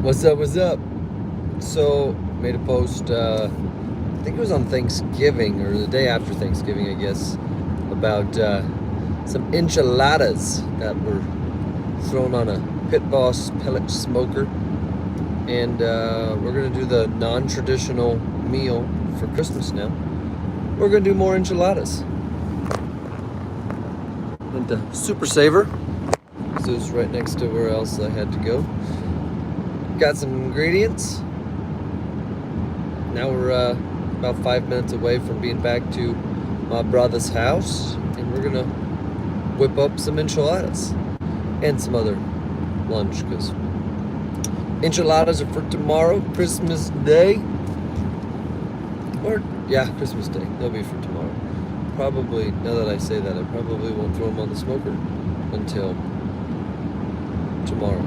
What's up? What's up? So, made a post, I think it was on Thanksgiving or the day after Thanksgiving, I guess, about some enchiladas that were thrown on a Pit Boss pellet smoker. And we're going to do the non-traditional meal for Christmas now. We're going to do more enchiladas. Went to Super Saver, because it was right next to where else I had to go. Got some ingredients. Now we're about 5 minutes away from being back to my brother's house, and we're gonna whip up some enchiladas and some other lunch, because enchiladas are for tomorrow, Christmas Day. Or, yeah, Christmas Day. They'll be for tomorrow. Probably, now that I say that, I probably won't throw them on the smoker until tomorrow.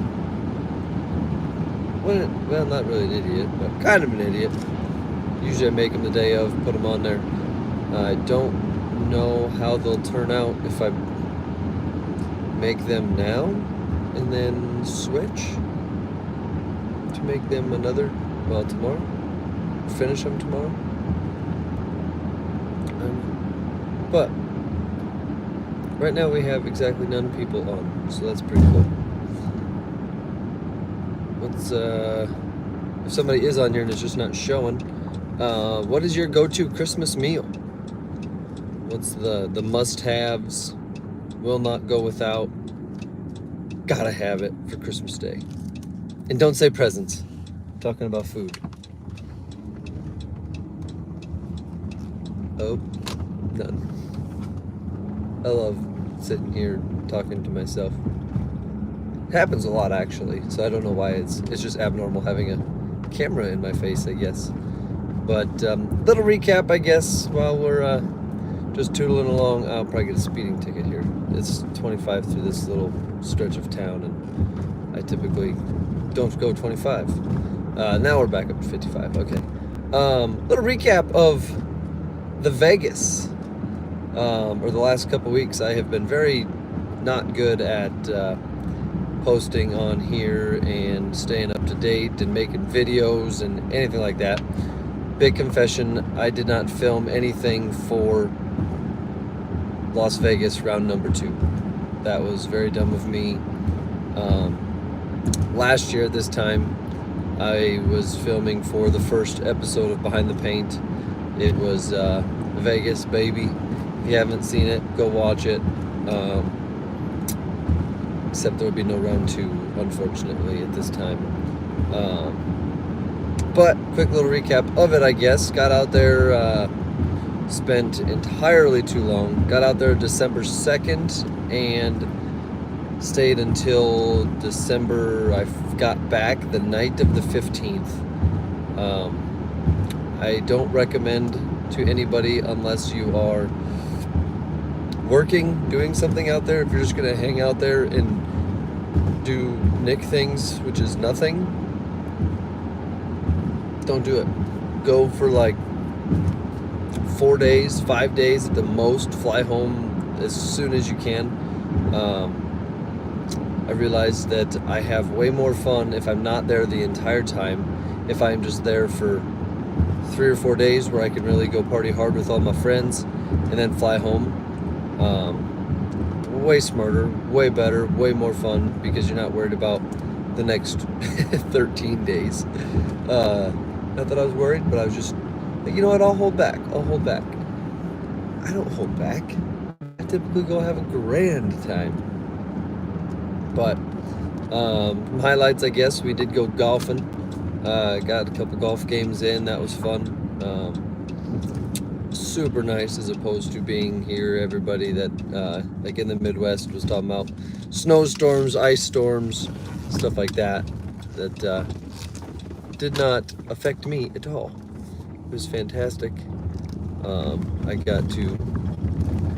Well, not really an idiot, but kind of an idiot. Usually I make them the day of, put them on there. I don't know how they'll turn out if I make them now and then switch to make them tomorrow. Finish them tomorrow. But right now we have exactly none people on, so that's pretty cool. If somebody is on here and it's just not showing, what is your go-to Christmas meal? What's the must-haves? Will not go without. Gotta have it for Christmas Day. And don't say presents. I'm talking about food. Oh, none. I love sitting here talking to myself. Happens a lot, actually, so I don't know why it's just abnormal having a camera in my face, I guess. But little recap, I guess, while we're just tootling along. I'll probably get a speeding ticket here. It's 25 through this little stretch of town, and I typically don't go 25. Now we're back up to 55. Okay. Little recap of the Vegas. Or the last couple weeks, I have been very not good at posting on here and staying up to date and making videos and anything like that. Big confession, I did not film anything for Las Vegas round number 2. That was very dumb of me. Last year at this time, I was filming for the first episode of Behind the Paint. It was Vegas, baby. If you haven't seen it, go watch it. Except there will be no round 2, unfortunately, at this time. But quick little recap of it, I guess. Got out there, spent entirely too long. Got out there December 2nd and stayed until December. I got back the night of the 15th. I don't recommend to anybody unless you are working, doing something out there. If you're just gonna hang out there and do Nick things, which is nothing, don't do it. Go for like 4 days, 5 days at the most. Fly home as soon as you can. I realized that I have way more fun if I'm not there the entire time. If I'm just there for 3 or 4 days where I can really go party hard with all my friends and then fly home. Way smarter, way better, way more fun, because you're not worried about the next 13 days. Not that I was worried, but I was just like, you know what, I'll hold back. I don't hold back. I typically go have a grand time. But some highlights, I guess, we did go golfing. Got a couple golf games in. That was fun. Super nice, as opposed to being here. Everybody that like in the Midwest was talking about snowstorms, ice storms, stuff like that did not affect me at all. It was fantastic. I got to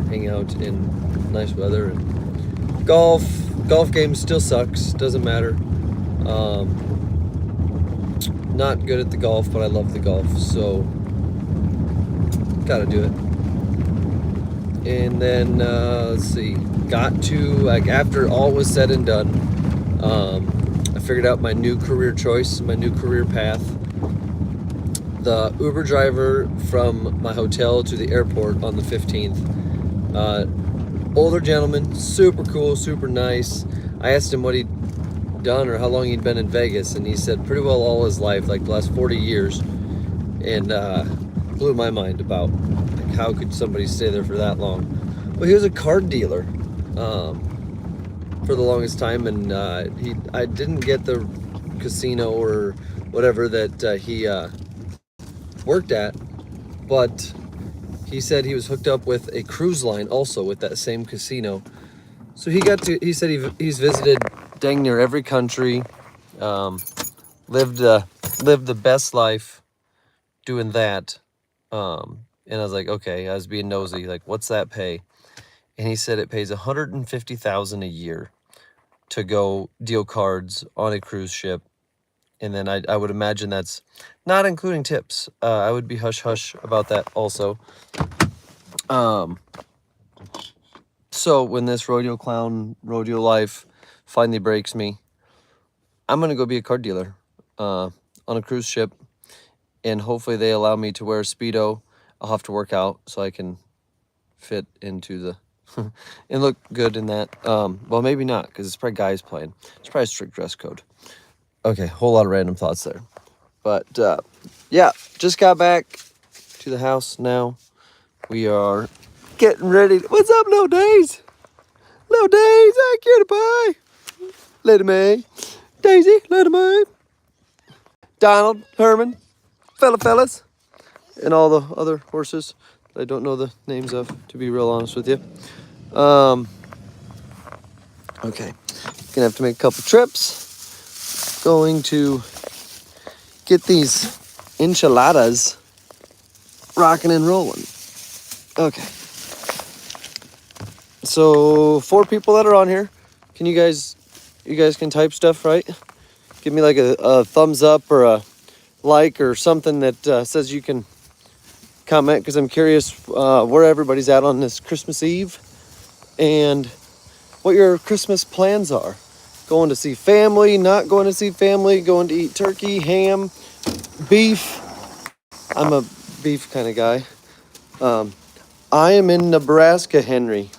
hang out in nice weather, and golf game still sucks, doesn't matter. Not good at the golf, but I love the golf, so gotta do it. And then let's see, got to, like, after all was said and done, I figured out my new career choice, my new career path. The Uber driver from my hotel to the airport on the 15th, older gentleman, super cool, super nice. I asked him what he'd done or how long he'd been in Vegas, and he said pretty well all his life, like the last 40 years, and blew my mind about like, how could somebody stay there for that long. Well, he was a card dealer for the longest time, and I didn't get the casino or whatever that he worked at, but he said he was hooked up with a cruise line also with that same casino. So he said he's visited dang near every country, lived the best life doing that. And I was like, okay, I was being nosy, like, what's that pay? And he said it pays $150,000 a year to go deal cards on a cruise ship. And then I would imagine that's not including tips. I would be hush-hush about that also. So when this rodeo life finally breaks me, I'm going to go be a card dealer on a cruise ship. And hopefully they allow me to wear a Speedo. I'll have to work out so I can fit into the... and look good in that. Well, maybe not, because it's probably guys playing. It's probably a strict dress code. Okay, whole lot of random thoughts there. But, yeah, just got back to the house now. We are getting ready. What's up, Little Days? Little Days, hey, cutie pie. Lady May. Daisy, Lady May. Donald, Herman, fellas, and all the other horses that I don't know the names of, to be real honest with you. Okay, gonna have to make a couple trips. Going to get these enchiladas rocking and rolling. Okay. So 4 people that are on here. Can you guys can type stuff, right? Give me like a thumbs up or a like or something that says you can comment, because I'm curious where everybody's at on this Christmas Eve and what your Christmas plans are. Going to see family, not going to see family, going to eat turkey, ham, beef. I'm a beef kind of guy. I am in Nebraska, Henry.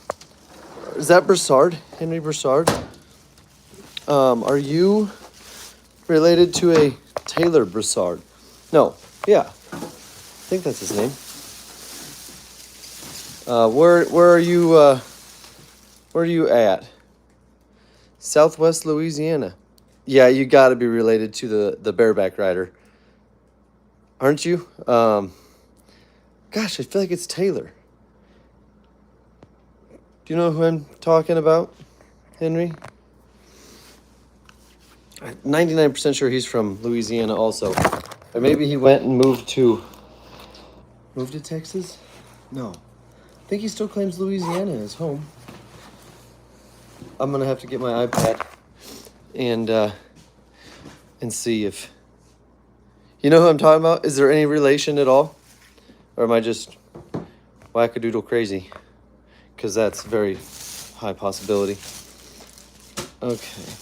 Is that Broussard? Henry Broussard? Are you related to a Taylor Broussard? No. Yeah. I think that's his name. Where are you at? Southwest Louisiana. Yeah, you got to be related to the bareback rider, aren't you? Gosh, I feel like it's Taylor. Do you know who I'm talking about, Henry? I'm 99% sure he's from Louisiana also. Or maybe he went and moved to Texas? No. I think he still claims Louisiana as home. I'm going to have to get my iPad and see if... You know who I'm talking about? Is there any relation at all? Or am I just wackadoodle crazy? Because that's a very high possibility. Okay.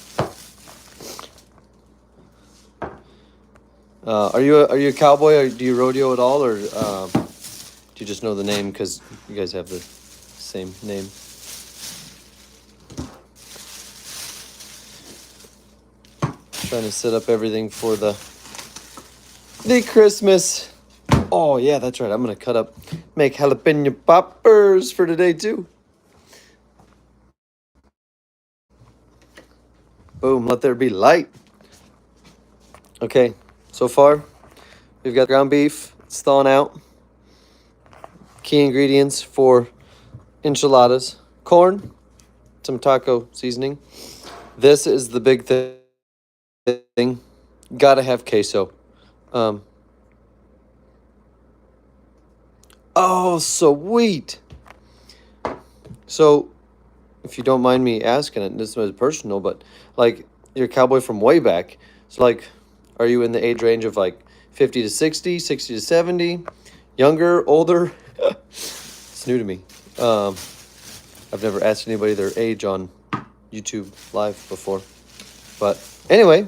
Are you a cowboy, or do you rodeo at all, or do you just know the name because you guys have the same name? Trying to set up everything for the Christmas. Oh yeah, that's right. I'm gonna make jalapeno poppers for today too. Boom, let there be light. Okay, so far we've got ground beef. It's thawing out. Key ingredients for enchiladas: corn, some taco seasoning. This is the big thing. Gotta have queso. Oh, sweet. So, if you don't mind me asking it, this was personal, but like, you're a cowboy from way back. So, like, are you in the age range of like 50 to 60, 60 to 70, younger, older? It's new to me. I've never asked anybody their age on YouTube Live before, but Anyway,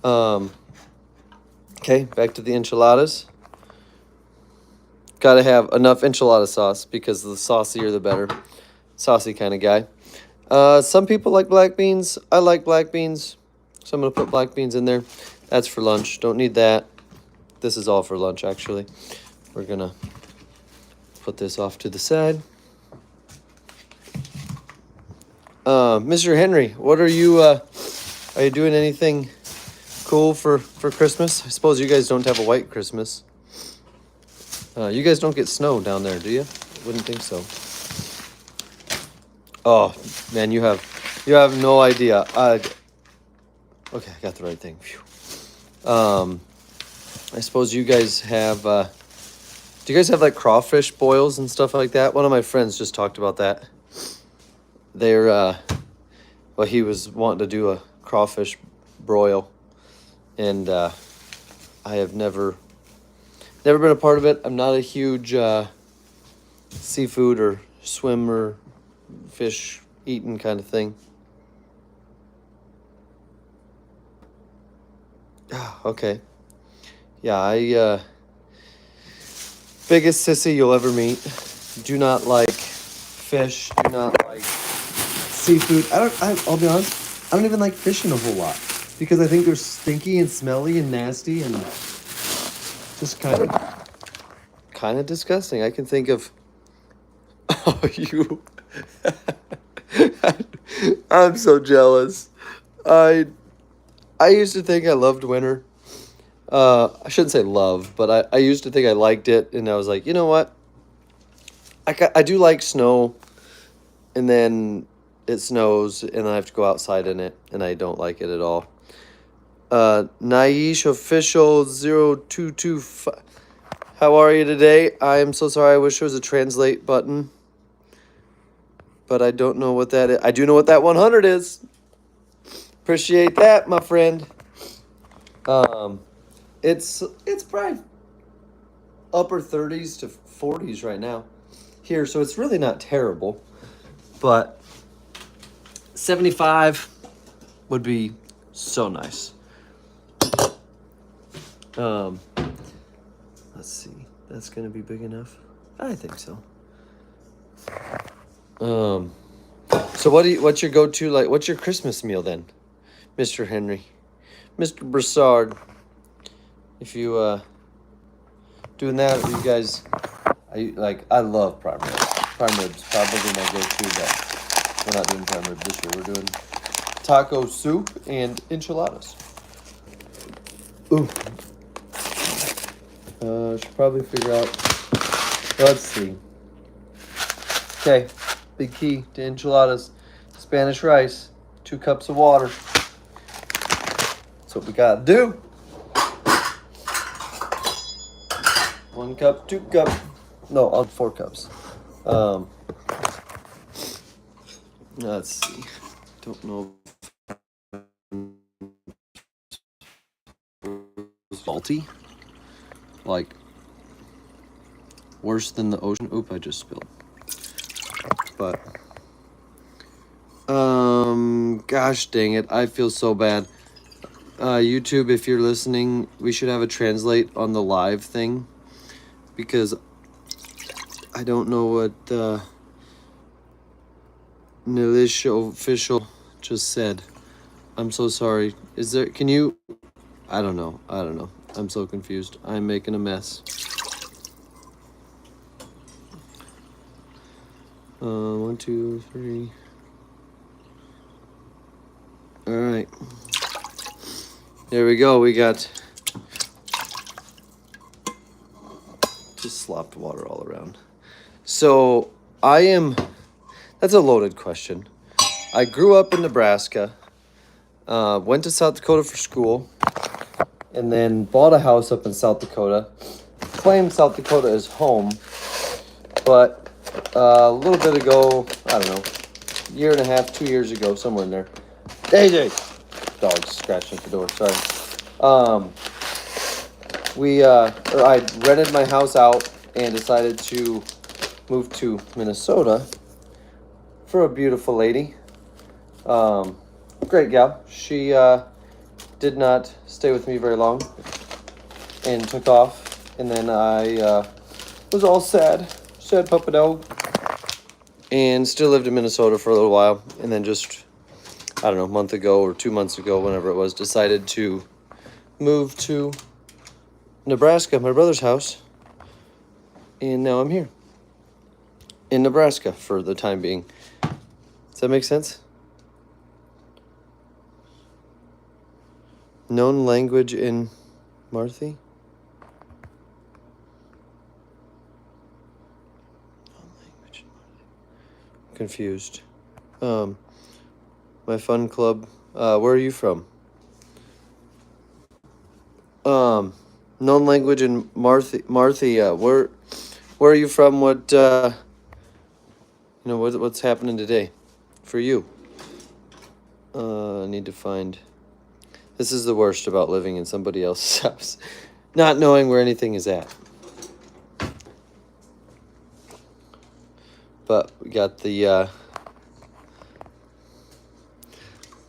okay, back to the enchiladas. Gotta have enough enchilada sauce because the saucier the better. Saucy kind of guy. Some people like black beans. I like black beans, so I'm gonna put black beans in there. That's for lunch. Don't need that. This is all for lunch, actually. We're gonna put this off to the side. Mr. Henry, what are you doing anything cool for Christmas? I suppose you guys don't have a white Christmas. You guys don't get snow down there, do you? Wouldn't think so. Oh, man, you have no idea. Okay, I got the right thing. Phew. I suppose you guys have, do you guys have like crawfish boils and stuff like that? One of my friends just talked about that. They're, well, he was wanting to do a crawfish broil, and I have never been a part of it. I'm not a huge seafood or swimmer, fish eating kind of thing. Okay. Yeah, I biggest sissy you'll ever meet. Do not like fish. Do not like seafood. I'll be honest. I don't even like fishing a whole lot because I think they're stinky and smelly and nasty and just kind of disgusting. I can think of you. I'm so jealous. I used to think I loved winter. I shouldn't say love, but I used to think I liked it, and I was like, you know what? I do like snow, and then it snows, and I have to go outside in it, and I don't like it at all. Naish Official 0225. How are you today? I am so sorry. I wish there was a translate button, but I don't know what that is. I do know what that 100 is. Appreciate that, my friend. It's probably upper 30s to 40s right now here, so it's really not terrible. But 75 would be so nice. Let's see. That's gonna be big enough. I think so. So what's your go-to, like, what's your Christmas meal then, Mr. Henry? Mr. Broussard? If you doing that, you guys, I love prime rib. Prime rib's probably my go-to, but we're not doing prime rib this year. We're doing taco soup and enchiladas. Ooh. Should probably figure out. Let's see. Okay, big key to enchiladas: Spanish rice, 2 cups of water. That's what we gotta do. 1 cup, 2 cup. No, I'll 4 cups. Let's see. Don't know. Salty? Like worse than the ocean. Oop, I just spilled. But gosh dang it, I feel so bad. YouTube, if you're listening, we should have a translate on the live thing, because I don't know what Nilisha Official just said. I'm so sorry. Can you, I don't know. I'm so confused. I'm making a mess. 1, 2, 3. All right. There we go. We got just slopped water all around. So that's a loaded question. I grew up in Nebraska, went to South Dakota for school, and then bought a house up in South Dakota. Claimed South Dakota as home, but a little bit ago, I don't know, 1.5, 2 years ago, somewhere in there. AJ! Dog's scratching at the door, sorry. I rented my house out and decided to move to Minnesota for a beautiful lady. great gal. She did not stay with me very long and took off. And then I was all sad puppy dog. And still lived in Minnesota for a little while. And then just, I don't know, a month ago or 2 months ago, whenever it was, decided to move to Nebraska, my brother's house. And now I'm here in Nebraska for the time being. Does that make sense? Known language in Marthy? Known language in Marthy. Confused. My fun club. Where are you from? Known language in Marthy. Where are you from? What what's happening today for you? I need to find. This is the worst about living in somebody else's house, not knowing where anything is at. But we got the.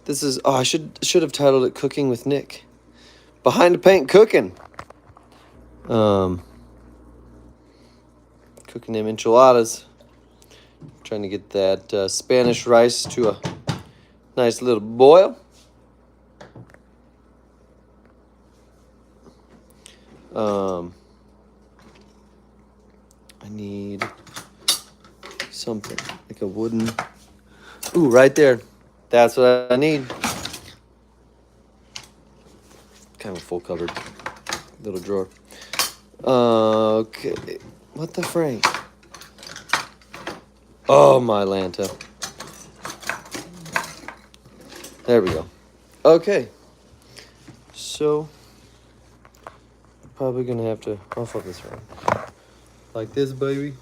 This is. Oh, I should have titled it "Cooking with Nick." Behind the paint cooking. Cooking them enchiladas. Trying to get that Spanish rice to a nice little boil. I need something like a wooden. Ooh, right there. That's what I need. Kind of a full covered little drawer. Okay. What the frank? Oh, my Lanta. There we go. Okay. So, probably going to have to... I'll flip this around. Like this, baby.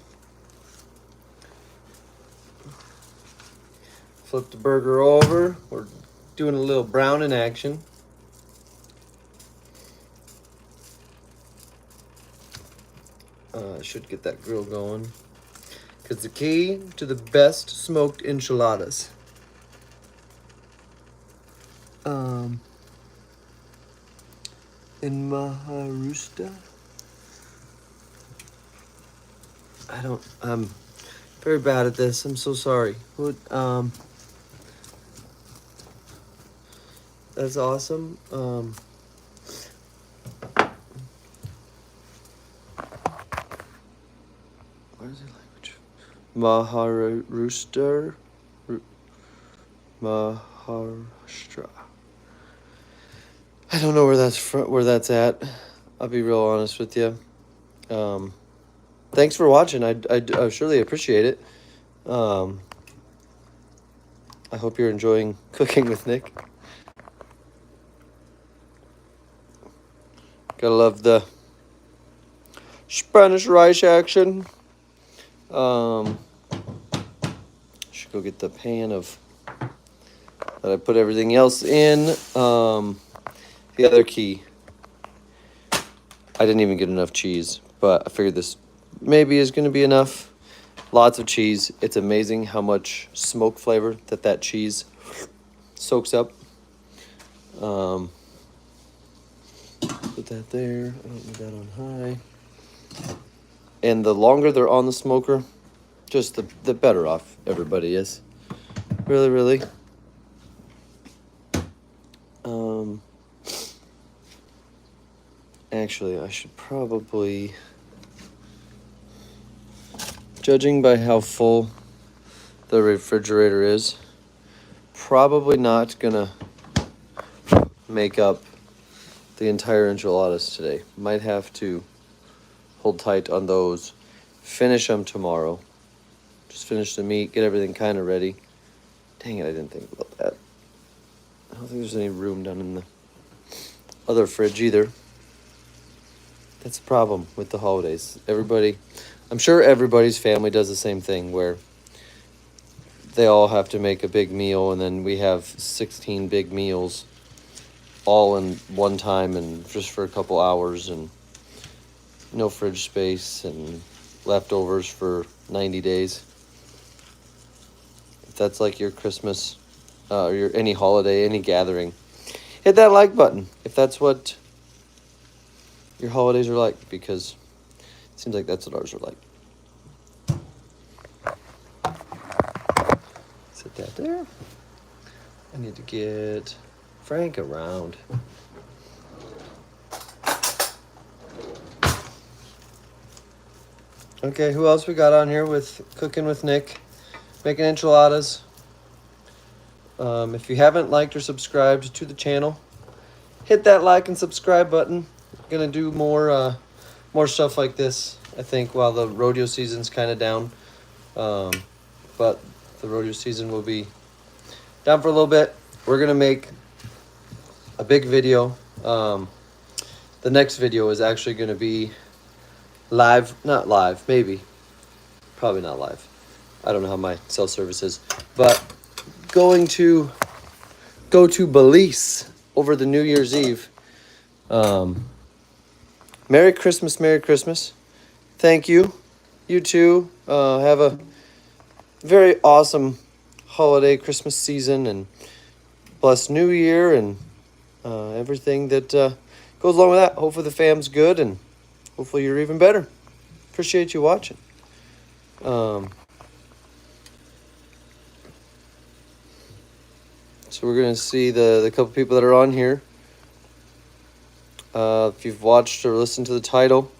Flip the burger over. We're doing a little browning action. I should get that grill going. Because the key to the best smoked enchiladas. In Maharusta. I'm very bad at this. I'm so sorry. That's awesome. What is the language? Maharashtra. I don't know where that's at. I'll be real honest with you. Thanks for watching. I surely appreciate it. I hope you're enjoying cooking with Nick. Gotta love the Spanish rice action. Should go get the pan of that I put everything else in. The other key. I didn't even get enough cheese, but I figured this maybe is going to be enough. Lots of cheese. It's amazing how much smoke flavor that cheese soaks up. Put that there. I don't need that on high. And the longer they're on the smoker, just the better off everybody is. Really, really. Actually, I should probably, judging by how full the refrigerator is, probably not gonna make up the entire enchiladas today. Might have to hold tight on those, finish them tomorrow. Just finish the meat, get everything kind of ready. Dang it, I didn't think about that. I don't think there's any room down in the other fridge either. That's the problem with the holidays. I'm sure everybody's family does the same thing where they all have to make a big meal and then we have 16 big meals all in one time and just for a couple hours and no fridge space and leftovers for 90 days. If that's like your Christmas or any holiday, any gathering, hit that like button if that's what your holidays are like, because it seems like that's what ours are like. Set that there. I need to get Frank around. Okay, who else we got on here with cooking with Nick? Making enchiladas. If you haven't liked or subscribed to the channel, hit that like and subscribe button. I'm gonna do more stuff like this, I think, while the rodeo season's kind of down. But the rodeo season will be down for a little bit. We're gonna make a big video. The next video is actually gonna be live, not live, maybe, probably not live. I don't know how my cell service is, but going to go to Belize over the New Year's Eve. Merry Christmas, Merry Christmas. Thank you. You too. Have a very awesome holiday, Christmas season, and blessed New Year, and everything that goes along with that. Hopefully the fam's good, and hopefully you're even better. Appreciate you watching. So we're going to see the couple people that are on here. If you've watched or listened to the title,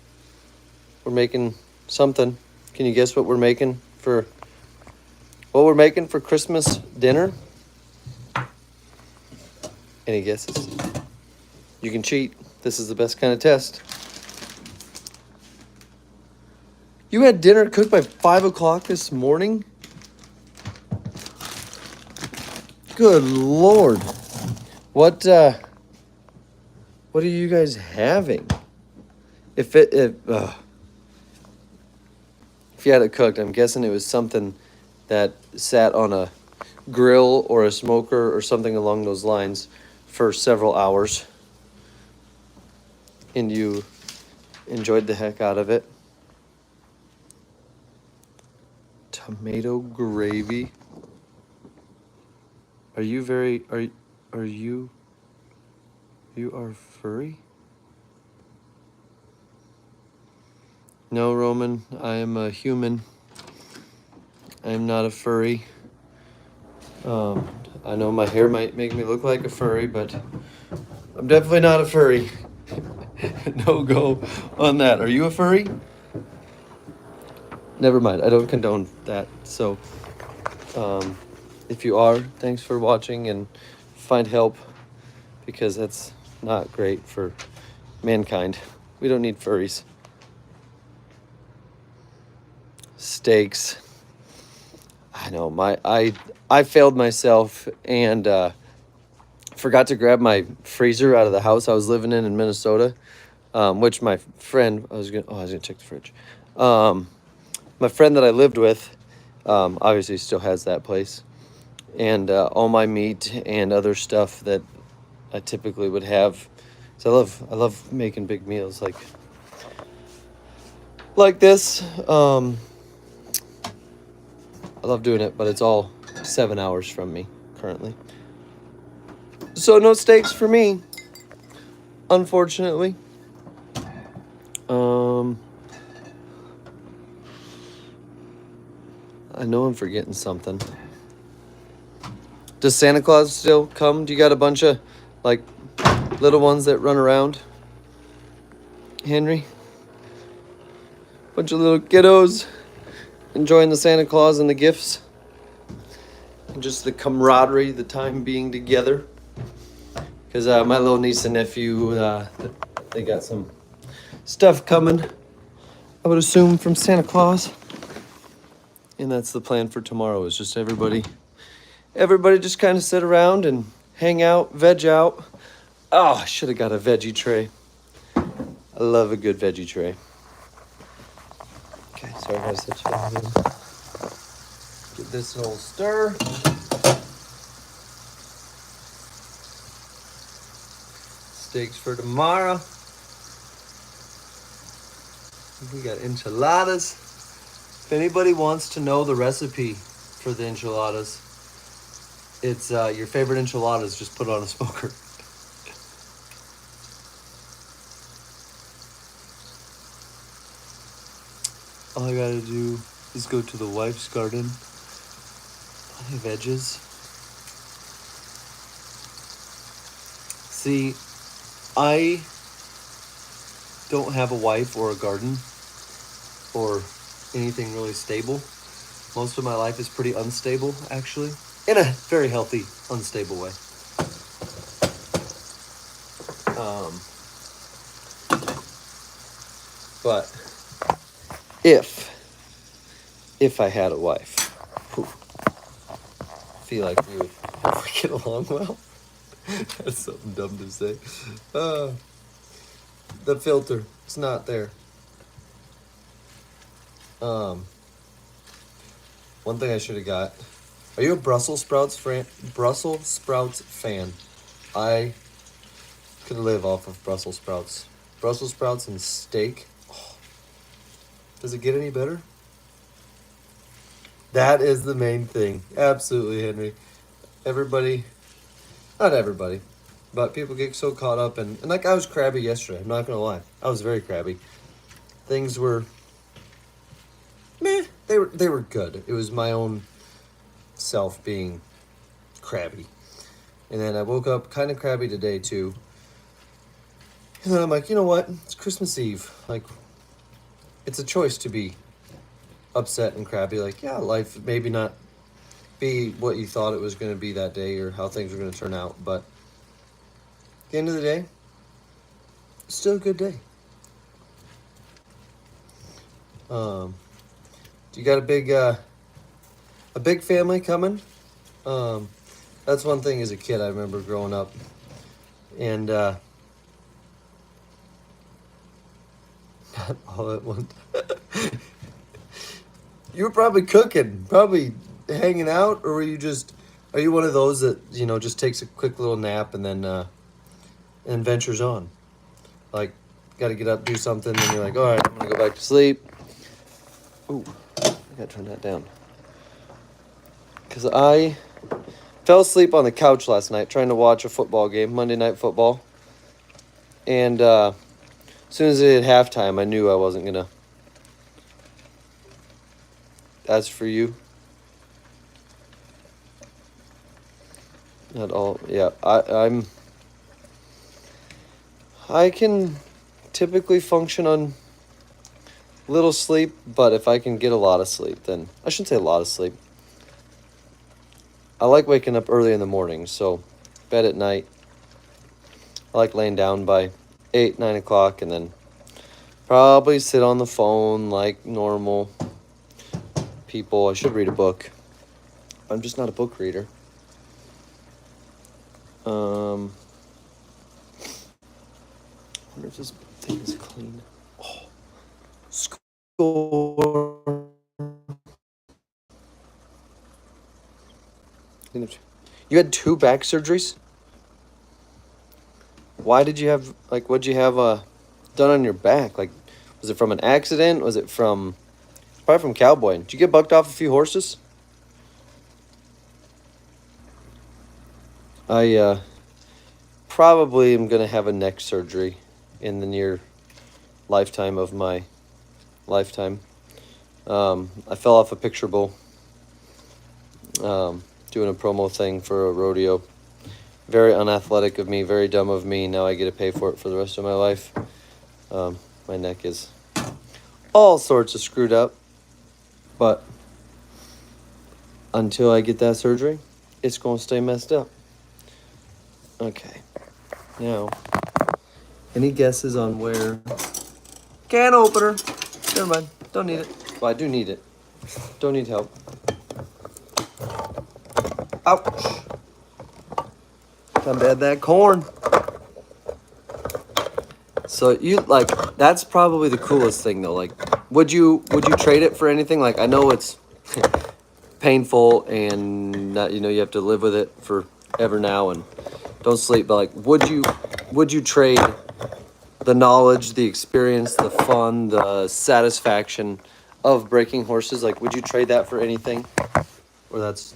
we're making something. Can you guess what we're making for Christmas dinner? Any guesses? You can cheat. This is the best kind of test. You had dinner cooked by 5 o'clock this morning? Good Lord. What are you guys having? If you had it cooked, I'm guessing it was something that sat on a grill or a smoker or something along those lines for several hours, and you enjoyed the heck out of it. Tomato gravy. Are you furry? No, Roman, I am a human. I am not a furry. I know my hair might make me look like a furry, but I'm definitely not a furry. No go on that. Are you a furry? Never mind. I don't condone that. So, if you are, thanks for watching, and find help, because that's not great for mankind. We don't need furries. Steaks. I know, I failed myself and forgot to grab my freezer out of the house I was living in Minnesota, which my friend, I was gonna check the fridge. My friend that I lived with, obviously still has that place, and all my meat and other stuff that I typically would have. So I love making big meals like this. I love doing it, but it's all 7 hours from me currently. So no steaks for me, unfortunately. I know I'm forgetting something. Does Santa Claus still come? Do you got a bunch of like little ones that run around, Henry? Bunch of little kiddos enjoying the Santa Claus and the gifts, and just the camaraderie, the time being together. Because my little niece and nephew, they got some stuff coming, I would assume, from Santa Claus. And that's the plan for tomorrow, is just everybody just kind of sit around and hang out, veg out. Oh, I should have got a veggie tray. I love a good veggie tray. Okay, sorry if I set you down here. Give this a little stir. Steaks for tomorrow. We got enchiladas. If anybody wants to know the recipe for the enchiladas, It's your favorite enchiladas just put on a smoker. All I gotta do is go to the wife's garden, buy veggies. See, I don't have a wife or a garden or anything really stable. Most of my life is pretty unstable, actually, in a very healthy, unstable way. But if I had a wife, whew, I feel like we would get along well. That's something dumb to say. The filter, it's not there. One thing I should have got. Are you a Brussels sprouts fan? I could live off of Brussels sprouts. Brussels sprouts and steak. Oh, does it get any better? That is the main thing. Absolutely, Henry. Everybody, not everybody, but people get so caught up and like I was crabby yesterday. I'm not gonna lie. I was very crabby. Things were meh. They were good. It was my own self being crabby. And then I woke up kind of crabby today too. And then I'm like, you know what? It's Christmas Eve. Like, it's a choice to be upset and crabby. Like, yeah, life maybe not be what you thought it was going to be that day or how things were going to turn out. But at the end of the day, it's still a good day. You got a big family coming? That's one thing as a kid I remember growing up. And not all at once. You were probably cooking, probably hanging out, or are you one of those that, just takes a quick little nap and then ventures on? Like, got to get up, do something, and you're like, all right, I'm going to go back to sleep. Ooh, I got to turn that down. Because I fell asleep on the couch last night trying to watch a football game, Monday Night Football. And as soon as it hit halftime, I knew I wasn't going to. As for you, not all. Yeah, I can typically function on little sleep, but if I can get a lot of sleep, then I shouldn't say a lot of sleep. I like waking up early in the morning, so bed at night. I like laying down by 8, 9 o'clock, and then probably sit on the phone like normal people. I should read a book. I'm just not a book reader. I wonder if this thing is clean. Oh, score. You had 2 back surgeries? Why did you have, what'd you have done on your back? Like, was it from an accident? Was it from, probably from cowboying? Did you get bucked off a few horses? I probably am going to have a neck surgery in the near lifetime of my lifetime. I fell off a picture bowl doing a promo thing for a rodeo. Very unathletic of me, very dumb of me. Now I get to pay for it for the rest of my life. My neck is all sorts of screwed up. But until I get that surgery, it's going to stay messed up. Okay. Now, any guesses on where? Can opener. Never mind. Don't need it. Well, I do need it. Don't need help. Ouch. Time to add that corn. So that's probably the coolest thing though. Like, would you trade it for anything? Like, I know it's painful and not, you have to live with it forever now and don't sleep, but like, would you trade the knowledge, the experience, the fun, the satisfaction of breaking horses? Like, would you trade that for anything? Or that's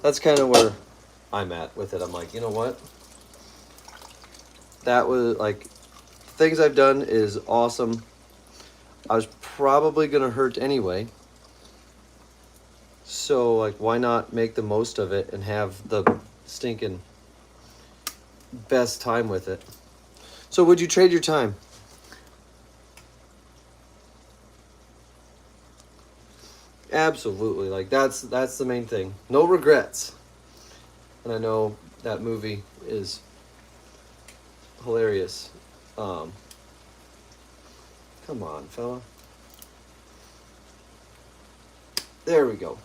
that's kind of where I'm at with it. I'm like, you know what? That was like, things I've done is awesome. I was probably gonna hurt anyway. So like, why not make the most of it and have the stinking best time with it? So would you trade your time? Absolutely. Like that's the main thing. No regrets. And I know that movie is hilarious. Come on, fella. There we go.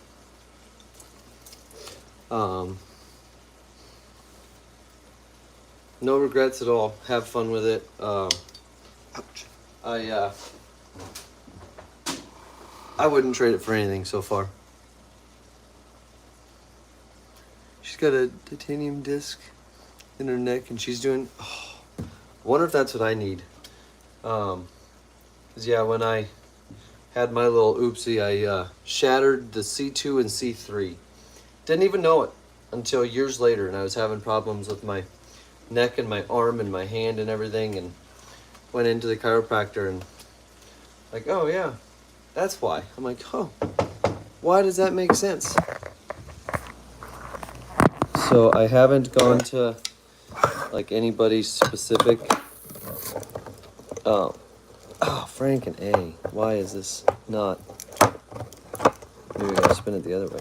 No regrets at all. Have fun with it. Ouch. I wouldn't trade it for anything so far. She's got a titanium disc in her neck, and she's doing. Oh, I wonder if that's what I need. 'Cause yeah, when I had my little oopsie, I shattered the C2 and C3. Didn't even know it until years later, and I was having problems with my neck and my arm and my hand and everything, and went into the chiropractor and like, oh yeah, that's why. I'm like, oh, why does that make sense? So I haven't gone to like anybody specific. Oh, Frank and A. Why is this not? Maybe I gotta spin it the other way.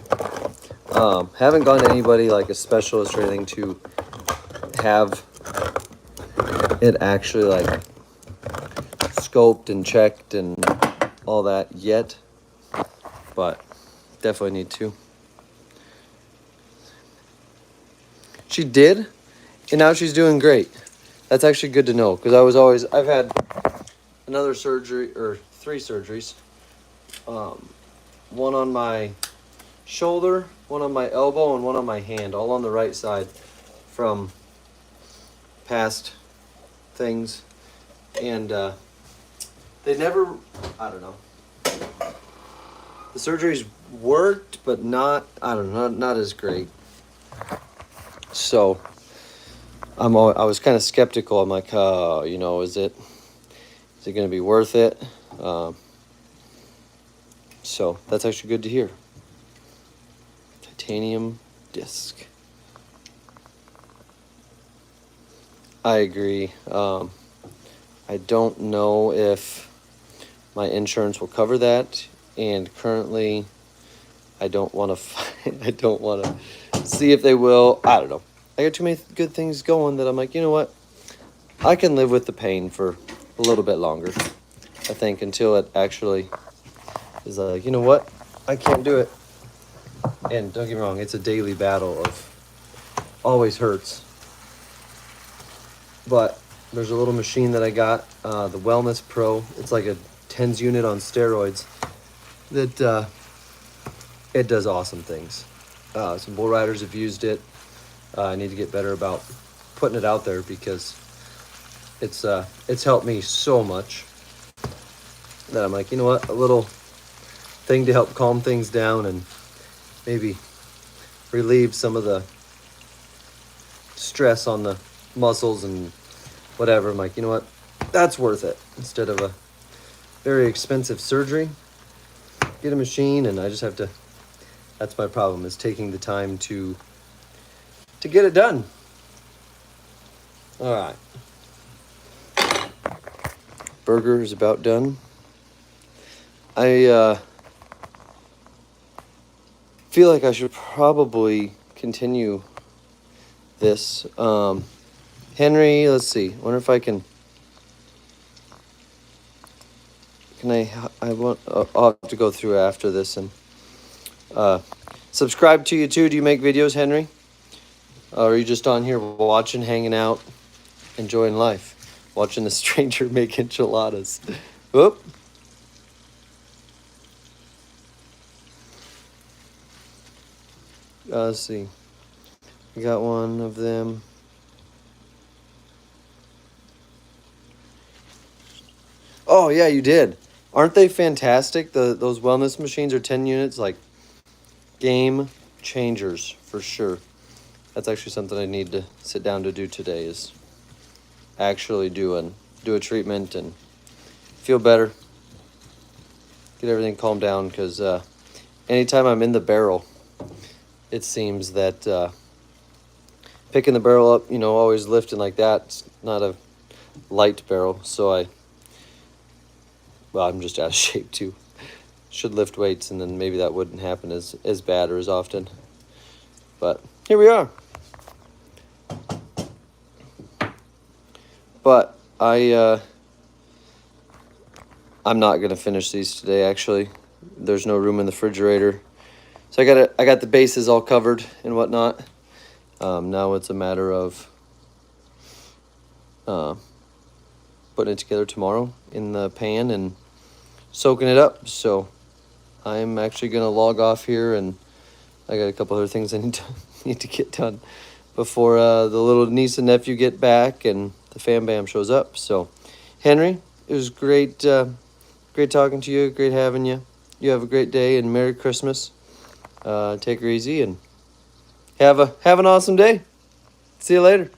Haven't gone to anybody like a specialist or anything to have it actually like scoped and checked and all that yet, but definitely need to. She did, and now she's doing great. That's actually good to know, because I've had another surgery, or 3 surgeries. One on my shoulder, one on my elbow, and one on my hand, all on the right side from past things. And they never, I don't know. The surgeries worked, but not, I don't know, not as great. So I was kind of skeptical. I'm like, you know, is it going to be worth it? So that's actually good to hear. Titanium disc. I agree. I don't know if my insurance will cover that, and currently I don't want to I don't want to see if they will. I don't know. I got too many good things going that I'm like, you know what? I can live with the pain for a little bit longer, I think, until it actually is like, you know what? I can't do it. And don't get me wrong, it's a daily battle of always hurts. But there's a little machine that I got, the Wellness Pro. It's like a TENS unit on steroids that it does awesome things. Some bull riders have used it. I need to get better about putting it out there, because it's helped me so much that I'm like, you know what, a little thing to help calm things down and maybe relieve some of the stress on the muscles and whatever. I'm like, you know what, that's worth it. Instead of a very expensive surgery, get a machine, and I just have to, that's my problem, is taking the time to get it done. All right. Burger is about done. I feel like I should probably continue this. Henry, let's see. Wonder if I can I want, I'll have to go through after this and subscribe to you too. Do you make videos, Henry? Or are you just on here watching, hanging out, enjoying life, watching a stranger make enchiladas? Whoop. Let's see. I got one of them. Oh yeah, you did. Aren't they fantastic? Those wellness machines are 10 units, like game. changers for sure. That's actually something I need to sit down to do today, is actually do a treatment and feel better, get everything calmed down, because anytime I'm in the barrel, it seems that picking the barrel up, always lifting like that, it's not a light barrel, so I'm just out of shape too. Should lift weights, and then maybe that wouldn't happen as bad or as often. But here we are. But I'm not gonna finish these today. Actually, there's no room in the refrigerator, so I got the bases all covered and whatnot. Now it's a matter of putting it together tomorrow in the pan and soaking it up. So I'm actually gonna log off here, and I got a couple other things I need to get done before the little niece and nephew get back and the fam bam shows up. So, Henry, it was great talking to you. Great having you. You have a great day, and Merry Christmas. Take her easy and have an awesome day. See you later.